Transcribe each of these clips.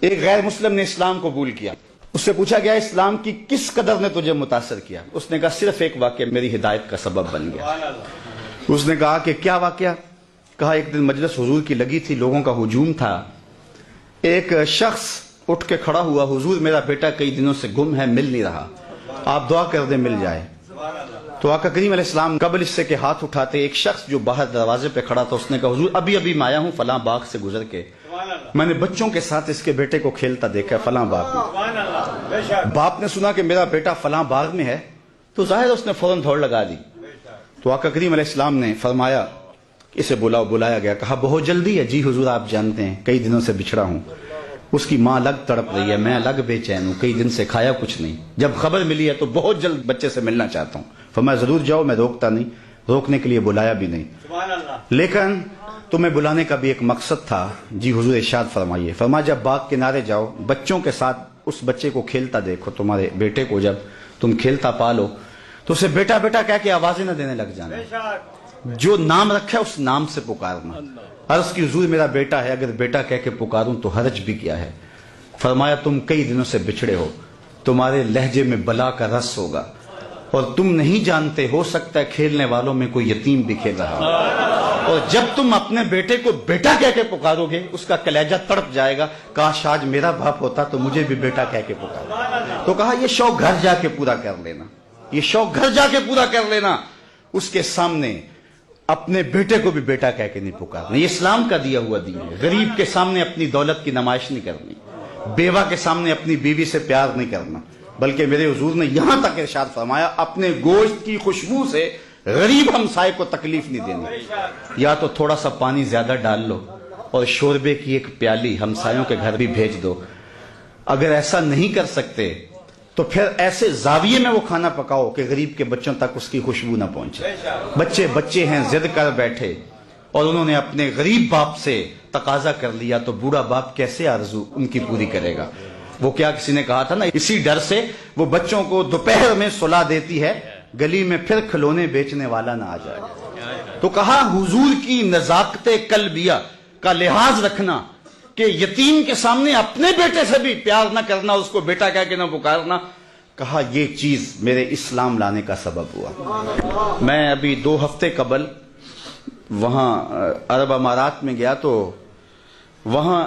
ایک غیر مسلم نے اسلام قبول کیا. اس سے پوچھا گیا اسلام کی کس قدر نے تجھے متاثر کیا؟ اس نے کہا صرف ایک واقعہ میری ہدایت کا سبب بن گیا. اس نے کہا کہ کیا واقعہ؟ کہا ایک دن مجلس حضور کی لگی تھی، لوگوں کا ہجوم تھا. ایک شخص اٹھ کے کھڑا ہوا، حضور میرا بیٹا کئی دنوں سے گم ہے، مل نہیں رہا، آپ دعا کر دیں مل جائے. تو آقا کریم علیہ السلام قبل اس سے کہ ہاتھ اٹھاتے ایک شخص جو باہر دروازے پہ کھڑا تھا، اس نے کہا حضور ابھی ابھی میں آیا ہوں فلاں باغ سے گزر کے، میں نے بچوں کے ساتھ اس کے بیٹے کو کھیلتا دیکھا فلاں باغ میں. باپ نے سنا کہ میرا بیٹا فلاں باغ میں ہے تو ظاہر اس نے فوراً دوڑ لگا دی. تو آقا کریم علیہ السلام نے فرمایا اسے بلاؤ. بلایا گیا، کہا بہت جلدی ہے. جی حضور آپ جانتے ہیں کئی دنوں سے بچھڑا ہوں، اس کی ماں الگ تڑپ رہی ہے، میں الگ بے چین ہوں، کئی دن سے کھایا کچھ نہیں، جب خبر ملی ہے تو بہت جلد بچے سے ملنا چاہتا ہوں. فرمایا ضرور جاؤ، میں روکتا نہیں، روکنے کے لیے بلایا بھی نہیں، لیکن تمہیں بلانے کا بھی ایک مقصد تھا. جی حضور ارشاد فرمائیے. فرمایا جب باغ کنارے جاؤ، بچوں کے ساتھ اس بچے کو کھیلتا دیکھو، تمہارے بیٹے کو جب تم کھیلتا پالو تو اسے بیٹا بیٹا کہہ کے آوازیں نہ دینے لگ جانا، جو نام رکھا ہے اس نام سے پکارنا. عرض کی حضور میرا بیٹا ہے، اگر بیٹا کہہ کے پکاروں تو حرج بھی کیا ہے؟ فرمایا تم کئی دنوں سے بچھڑے ہو، تمہارے لہجے میں بلا کا رس ہوگا اور تم نہیں جانتے، ہو سکتا ہے کھیلنے والوں میں کوئی یتیم بھی کھیل رہا ہو، اور جب تم اپنے بیٹے کو بیٹا کہہ کے پکارو گے اس کا کلیجہ تڑپ جائے گا، کاش آج میرا باپ ہوتا تو مجھے بھی بیٹا کہہ کے پکارو. تو کہا یہ شوق گھر جا کے پورا کر لینا، یہ شوق گھر جا کے پورا کر لینا. اس کے سامنے اپنے بیٹے کو بھی بیٹا کہہ کے نہیں پکارنا. یہ اسلام کا دیا ہوا دین ہے. غریب کے سامنے اپنی دولت کی نمائش نہیں کرنی، بیوہ کے سامنے اپنی بیوی سے پیار نہیں کرنا، بلکہ میرے حضور نے یہاں تک ارشاد فرمایا اپنے گوشت کی خوشبو سے غریب ہمسائے کو تکلیف نہیں دینی. یا تو تھوڑا سا پانی زیادہ ڈال لو اور شوربے کی ایک پیالی ہمسایوں کے گھر بھی بھیج دو. اگر ایسا نہیں کر سکتے تو پھر ایسے زاویے میں وہ کھانا پکاؤ کہ غریب کے بچوں تک اس کی خوشبو نہ پہنچے. بچے ہیں ضد کر بیٹھے اور انہوں نے اپنے غریب باپ سے تقاضا کر لیا تو بوڑھا باپ کیسے آرزو ان کی پوری کرے گا؟ وہ کیا کسی نے کہا تھا نا، اسی ڈر سے وہ بچوں کو دوپہر میں سلا دیتی ہے گلی میں پھر کھلونے بیچنے والا نہ آ جائے. تو کہا حضور کی نزاکت قلبیہ کا لحاظ رکھنا کہ یتیم کے سامنے اپنے بیٹے سے بھی پیار نہ کرنا، اس کو بیٹا کہہ کے نہ پکارنا. کہا یہ چیز میرے اسلام لانے کا سبب ہوا. میں ابھی 2 ہفتے قبل وہاں عرب امارات میں گیا تو وہاں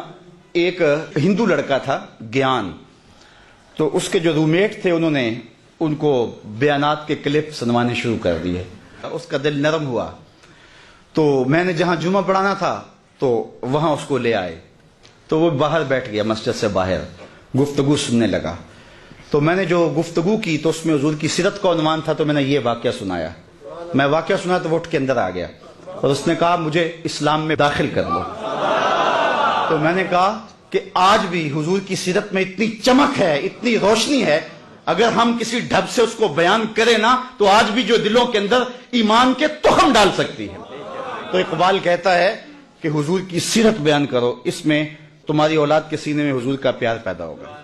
ایک ہندو لڑکا تھا گیان، تو اس کے جو رومیٹ تھے انہوں نے ان کو بیانات کے کلپ سنوانے شروع کر دیے. اس کا دل نرم ہوا تو میں نے جہاں جمعہ پڑھانا تھا تو وہاں اس کو لے آئے. تو وہ باہر بیٹھ گیا، مسجد سے باہر گفتگو سننے لگا. تو میں نے جو گفتگو کی تو اس میں حضور کی سیرت کا عنوان تھا، تو میں نے یہ واقعہ سنایا. میں واقعہ سنا تو وہ اٹھ کے اندر آ گیا اور اس نے کہا مجھے اسلام میں داخل کر لو. تو میں نے کہا کہ آج بھی حضور کی سیرت میں اتنی چمک ہے، اتنی روشنی ہے، اگر ہم کسی ڈھب سے اس کو بیان کریں نا تو آج بھی جو دلوں کے اندر ایمان کے تخم ڈال سکتی ہے. تو اقبال کہتا ہے کہ حضور کی سیرت بیان کرو، اس میں تمہاری اولاد کے سینے میں حضور کا پیار پیدا ہوگا.